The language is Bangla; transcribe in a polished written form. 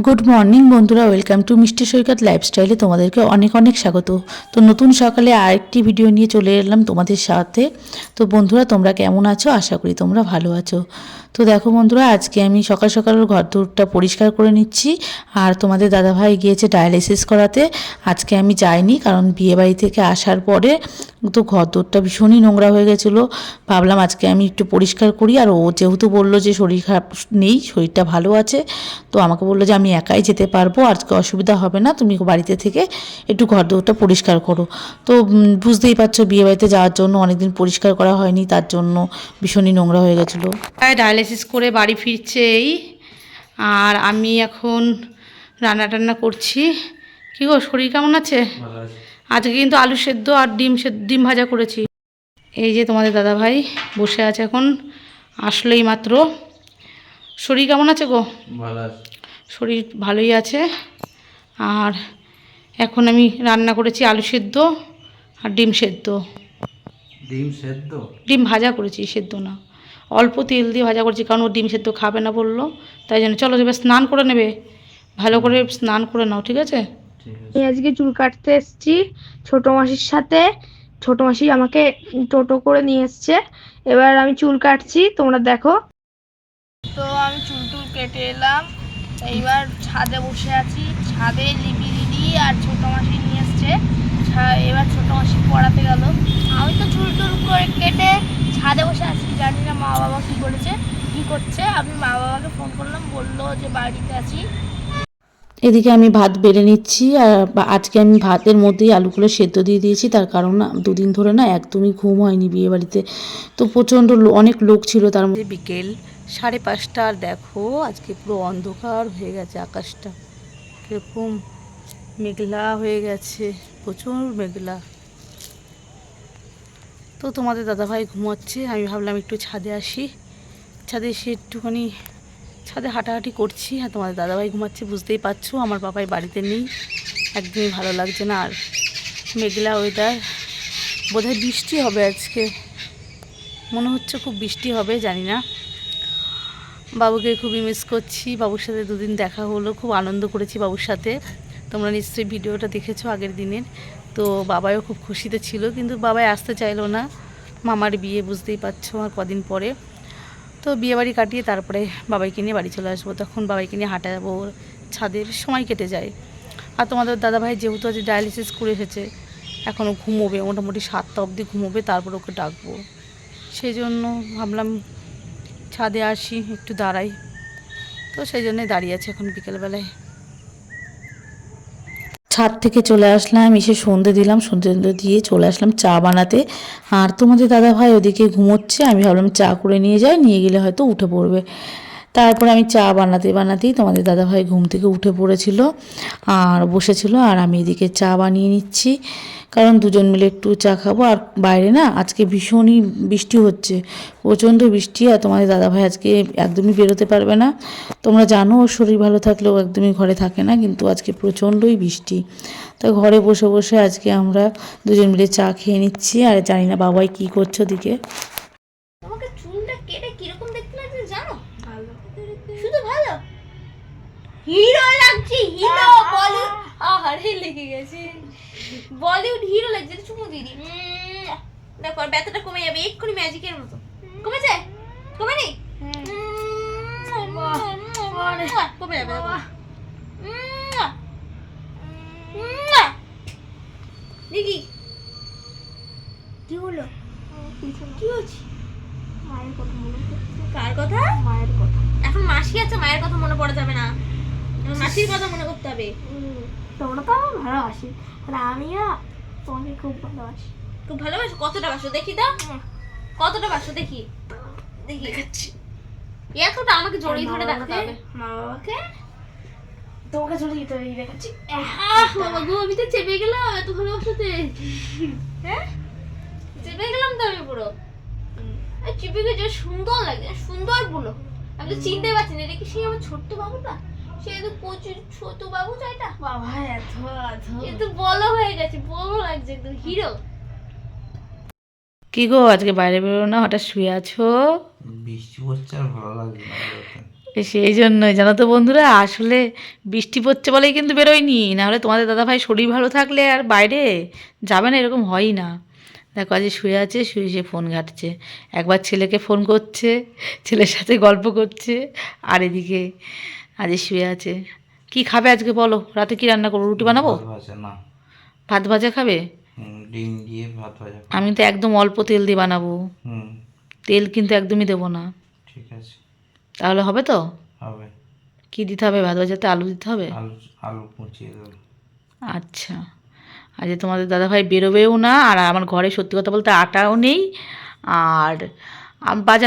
গুড মর্নিং বন্ধুরা, ওয়েলকাম টু মিষ্টি সৈকত লাইফস্টাইলে তোমাদেরকে অনেক অনেক স্বাগত। তো নতুন সকালে আরেকটি ভিডিও নিয়ে চলে এলাম তোমাদের সাথে। তো বন্ধুরা, তোমরা কেমন আছো? আশা করি তোমরা ভালো আছো। তো দেখো বন্ধুরা, আজকে আমি সকাল সকাল ঘর দৌড়টা পরিষ্কার করে নিচ্ছি। আর তোমাদের দাদাভাই গিয়েছে ডায়ালিসিস করাতে। আজকে আমি যাইনি, কারণ বিয়েবাড়ি থেকে আসার পরে তো ঘর দৌড়টা ভীষণই নোংরা হয়ে গেছিলো। ভাবলাম আজকে আমি একটু পরিষ্কার করি। আর ও যেহেতু বললো যে শরীর খারাপ নেই, শরীরটা ভালো আছে, তো আমাকে বললো যে আমি একাই যেতে পারবো, আজকে অসুবিধা হবে না, তুমি বাড়িতে থেকে একটু ঘর দৌড়টা পরিষ্কার করো। তো বুঝতেই পারছো, বিয়েবাড়িতে যাওয়ার জন্য অনেকদিন পরিষ্কার করা হয়নি, তার জন্য ভীষণই নোংরা হয়ে গেছিলো। ডায়ালিসিস করে বাড়ি ফিরছে এই। আর আমি এখন রান্না টান্না করছি। কী গো, শরীর কেমন আছে? আজকে কিন্তু আলু সেদ্ধ আর ডিম ভাজা করেছি। এই যে তোমাদের দাদাভাই বসে আছে এখন, আসলেই মাত্র। শরীর কেমন আছে গো? ভালো আছে। শরীর ভালোই আছে। আর এখন আমি রান্না করেছি আলু সেদ্ধ আর ডিম সেদ্ধ। ডিম সেদ্ধ? ডিম ভাজা করেছি, সেদ্ধ না। অল্প তেল দিয়ে ভাজা করেছি, কারণ ও ডিম সেদ্ধ খাবে না বললো, তাই জন্য। চলো এবার স্নান করে নেবে, ভালো করে স্নান করে নাও, ঠিক আছে? আমি আজকে চুল কাটতে এসেছি ছোট মাসির সাথে। ছোট মাসি আমাকে টোটো করে নিয়ে এসছে। এবার আমি চুল কাটছি, তোমরা দেখো। তো আমি চুল কেটে এলাম, এইবার ছাদে বসে আছি। ছাদে লিপি দিদি আর ছোট মাসি নিয়ে এসছে। এবার ছোট মাসি পড়াতে গেল, আমি তো চুল করে কেটে ছাদে বসে আছি। জানি না মা বাবা কি করছে। আমি মা বাবাকে ফোন করলাম, বললো যে বাড়িতে আছি। এদিকে আমি ভাত বেড়ে নিচ্ছি। আর আজকে আমি ভাতের মধ্যেই আলুগুলো সেদ্ধ দিয়ে দিয়েছি, তার কারণ না, দুদিন ধরে না একদমই ঘুম হয়নি বিয়েবাড়িতে। তো প্রচণ্ড অনেক লোক ছিল, তার মধ্যে বিকেল 5:30। আর দেখো আজকে পুরো অন্ধকার হয়ে গেছে, আকাশটা কীরকম মেঘলা হয়ে গেছে, প্রচুর মেঘলা। তো তোমাদের দাদাভাই ঘুমোচ্ছে, আমি ভাবলাম একটু ছাদে আসি। ছাদে এসে একটুখানি ছাদে হাঁটাহাঁটি করছি। আর তোমাদের দাদাভাই ঘুমাচ্ছে, বুঝতেই পারছো আমার বাবাই বাড়িতে নেই, একদমই ভালো লাগছে না। আর মেঘলা ওয়েদার, বোধহয় বৃষ্টি হবে আজকে, মনে হচ্ছে খুব বৃষ্টি হবে, জানি না। বাবুকে খুবই মিস করছি, বাবুর সাথে দুদিন দেখা হলো, খুব আনন্দ করেছি বাবুর সাথে। তোমরা নিশ্চয়ই ভিডিওটা দেখেছো আগের দিনের। তো বাবাও খুব খুশিতে ছিল, কিন্তু বাবাই আসতে চাইলো না। মামার বিয়ে, বুঝতেই পারছো, আর কদিন পরে। তো বিয়েবাড়ি কাটিয়ে তারপরে বাবাইকে নিয়ে বাড়ি চলে আসবো, তখন বাবাইকে নিয়ে হাঁটা যাবো, ছাদের সময় কেটে যায়। আর তোমাদের দাদাভাই যেহেতু আজ ডায়ালিসিস করে এসেছে, এখনও ঘুমোবে, মোটামুটি 7টা অবধি ঘুমোবে, তারপর ওকে ডাকবো। সেই জন্য ভাবলাম ছাদে আসি, একটু দাঁড়াই। তো সেই জন্যই দাঁড়িয়ে আছে এখন বিকেলবেলায়। ছাদ থেকে চলে আসলাম, এসে সন্ধে দিলাম, সন্ধে দিয়ে চলে আসলাম চা বানাতে। আর তোমাদের দাদাভাই ওদিকে ঘুমোচ্ছে, আমি ভাবলাম চা করে নিয়ে যাই, নিয়ে গেলে হয়তো উঠে পড়বে। তারপরে আমি চা বানাতেই তোমাদের দাদাভাই ঘুম থেকে উঠে পড়েছিল আর বসেছিল। আর আমি এদিকে চা বানিয়ে নিচ্ছি, কারণ দুজন মিলে একটু চা খাবো। আর বাইরে না আজকে ভীষণই বৃষ্টি হচ্ছে, প্রচণ্ড বৃষ্টি। আর তোমাদের দাদাভাই আজকে একদমই বেরোতে পারবে না। তোমরা জানো ওর শরীর ভালো থাকলেও একদমই ঘরে থাকে না, কিন্তু আজকে প্রচণ্ডই বৃষ্টি। তাই ঘরে বসে বসে আজকে আমরা দুজন মিলে চা খেয়ে নিচ্ছি। আর জানি না বাবাই কী করছে ওদিকে। তোমাকে চুলটা কেটে কিরকম দেখতে লাগছে জানো? ভালো, শুধু ভালো, হিরো লাগছে, হিরো বলিউড। আহারে লেগে গেছে, বলিউড হিরো লাগছে। চুমু দিদি, দেখো আর ব্যথাটা কমে যাবে এক্ষুনি, ম্যাজিকের মতো। কমেছে? কমেনি? কমে যাবে দেখি। কি হলো? কি হচ্ছে? মায়ের কথা মনে পড়ছে। কার কথা? মায়ের কথা। এখন মাসি আছে, মায়ের কথা মনে পড়া যাবে না, মাসির কথা মনে করতে হবে। তোমরা তো আমার ভালোবাসি, আর আমিও তোমাকে খুব ভালোবাসি। খুব ভালোবাসো? কতটা বাসো দেখি তো, কতটা বাসো দেখি। দেখাচ্ছি। এতটা আমাকে জড়িয়ে ধরে রাখতে হবে। মা বাবাকে তোমাকে জড়িয়ে ধরে দেখাচ্ছি। বাবা গো, আমি তো চেপে গেলাম এত ভালোবাসাতে। হ্যাঁ, চেপে গেলাম তো আমি পুরো। চিপে গিয়ে যে সুন্দর লাগে, সুন্দর বলো। আমি তো চিনতে পারছি না, এটা কি সেই আমার ছোট্ট বাবুটা? সে তো প্রচুর ছোট বাবু, চাইটা বাবা এত বড় হয়ে গেছে, বড় লাগছে, একদম হিরো। কি গো, আজকে বাইরে বেরো না, হঠাৎ শুয়ে আছো? বৃষ্টি পড়ছে আর ভালো লাগছে না। সেই জন্যই জানো তো বন্ধুরা, আসলে বৃষ্টি পড়ছে বলেই কিন্তু বেরোয়নি, নাহলে তোমাদের দাদাভাই শরীর ভালো থাকলে আর বাইরে যাবে না, এরকম হয়ই না। দেখো আজ শুয়ে আছে, শুয়ে সে ফোন ঘাঁটছে, একবার ছেলেকে ফোন করছে, ছেলের সাথে গল্প করছে, আর এদিকে আজ শুয়ে আছে। কি খাবে আজকে বলো, রাতে কি রান্না করবো? রুটি বানাবো? ভাত ভাজা না। ভাত ভাজা খাবে? ডিম দিয়ে ভাত ভাজা। আমি তো একদম অল্প তেল দিয়ে বানাবো, হুম, তেল কিন্তু একদমই দেবো না। ঠিক আছে, তাহলে হবে তো? হবে। কি দিতে হবে ভাত ভাজাতে? আলু দিতে হবে? আলু আলু কুচিয়ে দেবো। আচ্ছা, আজ তোমাদের দাদাভাই বেরোবেও না, আর আমার ঘরে সত্যি কথা বলতে আটাও নেই, আর বাজার